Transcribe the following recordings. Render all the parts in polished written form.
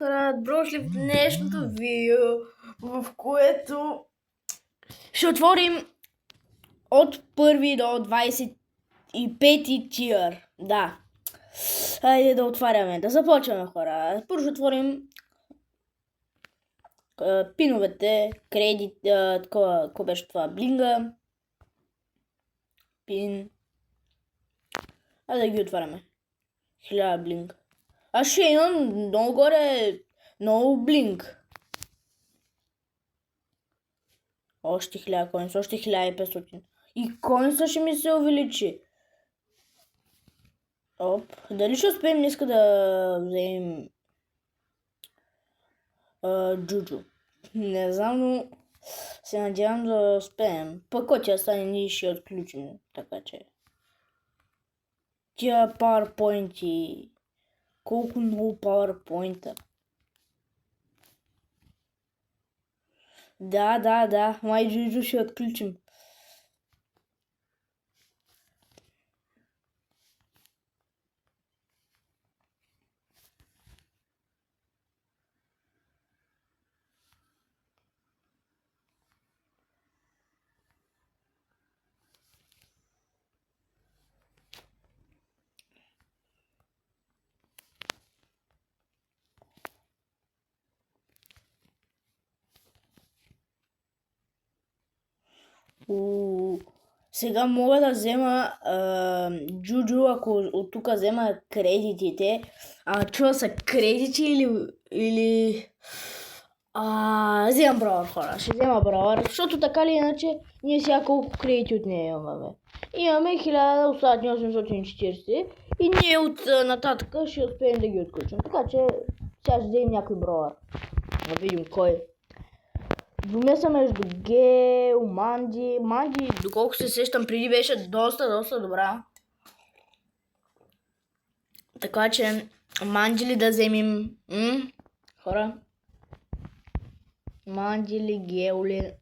Добро ли в днешното видео, в което ще отворим от 1 до 25 тир. Да. Хайде да отваряме. Да започваме, хора. Първо ще отворим пиновете, кредит, какво беше това? Блинга. Пин. Да ги отваряме. 1000 блинг. Аз ще имам много горе, много блинг. Още 1000 коинс, още 1500. И коинса ще ми се увеличи. Оп, дали ще успеем днес да вземем Джуджу? Не знам, но се надявам да успеем. Пък ако тя стане, ние ще отключим. Така че. Тя PowerPoint-и. Колко много PowerPoint-а. Да. Май Джуджу ще отключим. Сега мога да взема Джуджу, ако от тук взема кредитите. Чува са кредити или вземам бравър, хора. Ще взема бравър, защото така или иначе ние сега колко кредити от нея имаме. Имаме 1840 и ние от нататък ще успеем да ги отключим. Така че сега ще вземем някой бравър. Да видим кой. Двумя са между Гео, Манди. Манди, доколко се сещам, преди беше доста добра. Така че, Манди ли да вземем? Хора? Манди ли, Гео ли?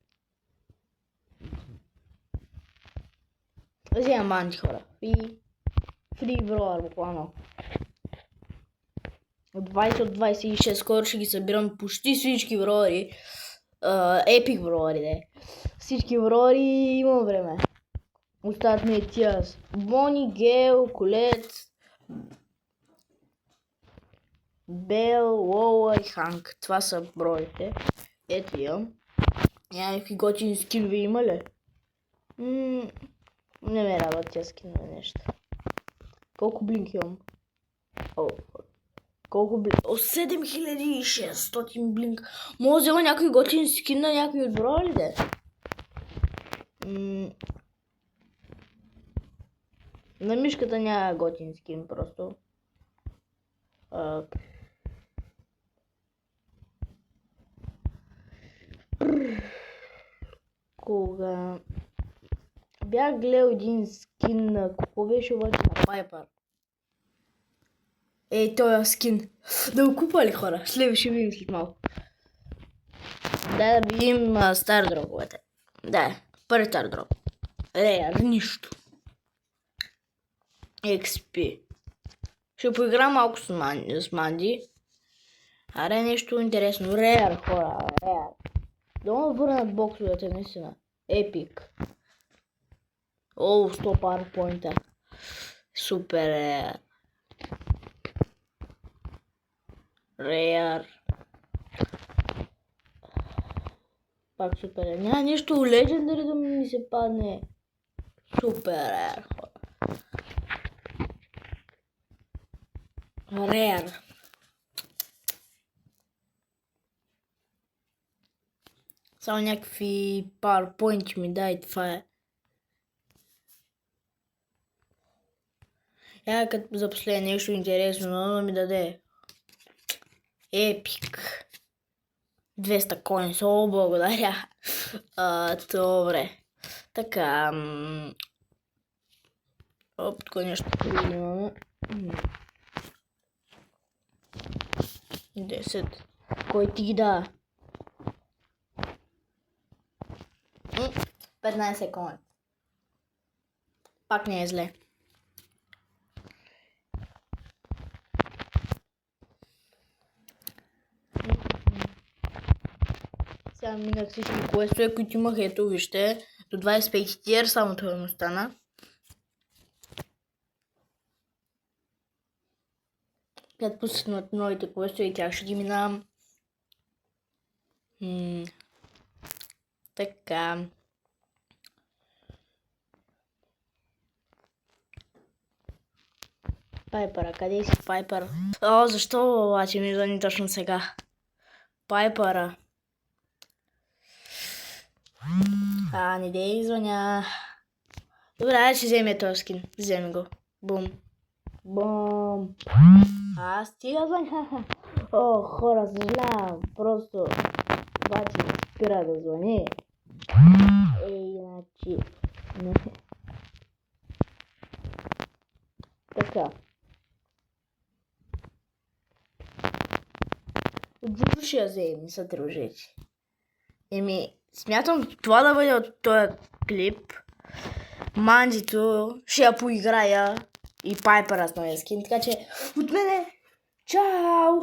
Вземам Манди, хора. Фри броер, буквално. От 20 от 26, скоро ще ги събирам почти всички броери. Епик броери, де. Всички броери имам време. Остават ми тия. Бони, Гео, Колет, Бел, Лола и Ханк. Това са броите. Ето имам. Някакви готини скинове има ли? Не ме радват тия скинове нещо. Колко блинк имам? Колко блинк? 7600 блинк. Може да взема някой готин скин на някой от броя ли де? На мишката няма готин скин просто. Кога бях гледал един скин на какво беше обаче на Пайпър. Този скин. Да го купа ли, хора? Ще видим след малко. Да видим стар дроповете. Да, първи стар дроп. Нищо. XP. Ще поиграм малко с Манди. Аре нещо интересно. Реар, хора. Реар. Да му върнат боксовете, наистина. Епик. 100 PowerPoint-а. Супер реар. Реар. Пак супер реар. Няма нещо легендари да ми се падне. Супер реар, хора. Реар. Само някакви PowerPoint ми дай, това е. Като за последно нещо интересно, но ми даде. Епик. 200 коинс, благодаря. Добре. Така. Тук нещо имаме. 10. Кой ти ги да? 15 коин. Пак не е зле. Сега минах всички квестове, които имах. Ето, вижте. До 25 тиер, само това му стана. Като пуснат новите квестове и тях ще ги минавам. Така. Пайпъра, къде си Пайпър? О, защо обаче ми звъни точно сега? Пайпъра. Не дей звъня. Добре, ще вземе този скин. Вземи го. Бум. Бум. Стига звъня. О, хора, съжалявам. Просто обаче спира да звъни. Иначе не. Така. От Джудо ще я вземе, са дружечи. Смятам това да бъде от този клип. Мандито ще я поиграя и Пайпъра с новия скин. Така че от мене, чао!